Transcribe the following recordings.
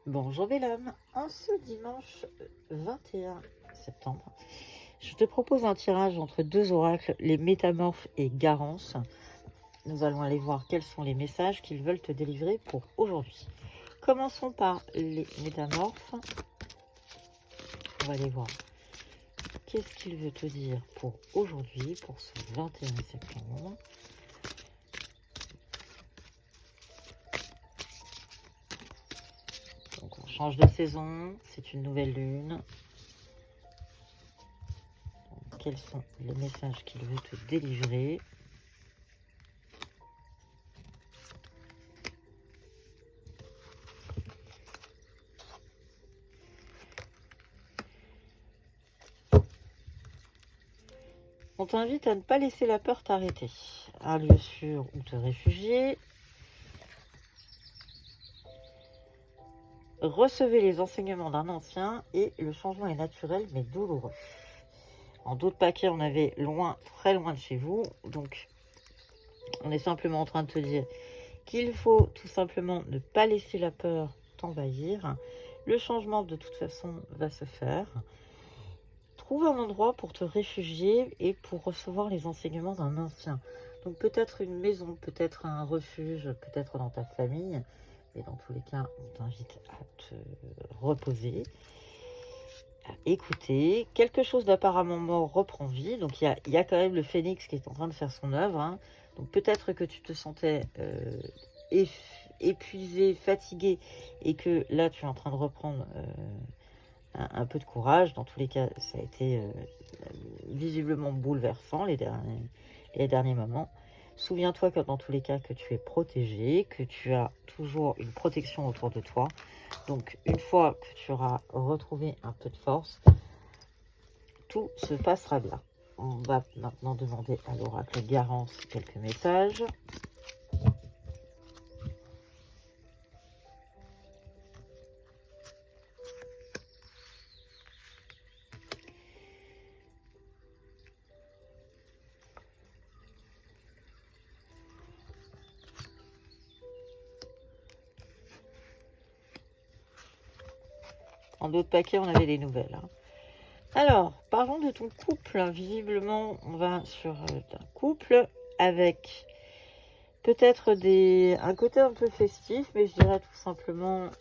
Bonjour Bélane, en ce dimanche 21 septembre, je te propose un tirage entre deux oracles, les Métamorphes et Garance. Nous allons aller voir quels sont les messages qu'ils veulent te délivrer pour aujourd'hui. Commençons par les Métamorphes. On va aller voir qu'est-ce qu'il veut te dire pour aujourd'hui, pour ce 21 septembre. Donc on change de saison, c'est une nouvelle lune. Donc, quels sont les messages qu'il veut te délivrer? On t'invite à ne pas laisser la peur t'arrêter. Un lieu sûr où te réfugier. Recevez les enseignements d'un ancien et le changement est naturel mais douloureux. En d'autres paquets, on avait loin, très loin de chez vous. Donc, on est simplement en train de te dire qu'il faut tout simplement ne pas laisser la peur t'envahir. Le changement, de toute façon, va se faire. Trouve un endroit pour te réfugier et pour recevoir les enseignements d'un ancien. Donc peut-être une maison, peut-être un refuge, peut-être dans ta famille. Mais dans tous les cas, on t'invite à te reposer, à écouter. Quelque chose d'apparemment mort reprend vie. Donc il y a quand même le phénix qui est en train de faire son œuvre. Hein. Donc peut-être que tu te sentais épuisé, fatigué, et que là tu es en train de reprendre un peu de courage. Dans tous les cas, ça a été visiblement bouleversant les derniers moments. Souviens-toi que dans tous les cas, que tu es protégé, que tu as toujours une protection autour de toi. Donc, une fois que tu auras retrouvé un peu de force, tout se passera bien. On va maintenant demander à l'oracle Garance quelques messages. En d'autres paquets, on avait des nouvelles. Hein. Alors, parlons de ton couple. Visiblement, on va sur un couple avec peut-être un côté un peu festif, mais je dirais tout simplement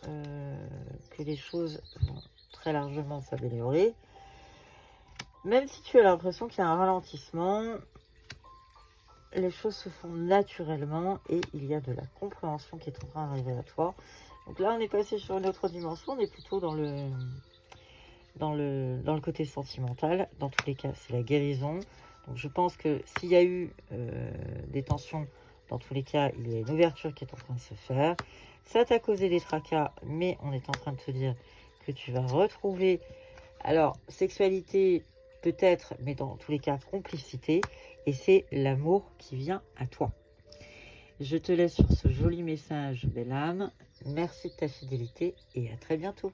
que les choses vont très largement s'améliorer. Même si tu as l'impression qu'il y a un ralentissement, les choses se font naturellement et il y a de la compréhension qui est en train d'arriver à toi. Donc là, on est passé sur une autre dimension, on est plutôt dans le côté sentimental. Dans tous les cas, c'est la guérison. Donc je pense que s'il y a eu des tensions, dans tous les cas, il y a une ouverture qui est en train de se faire. Ça t'a causé des tracas, mais on est en train de te dire que tu vas retrouver, alors, sexualité peut-être, mais dans tous les cas, complicité. Et c'est l'amour qui vient à toi. Je te laisse sur ce joli message, belle âme. Merci de ta fidélité et à très bientôt.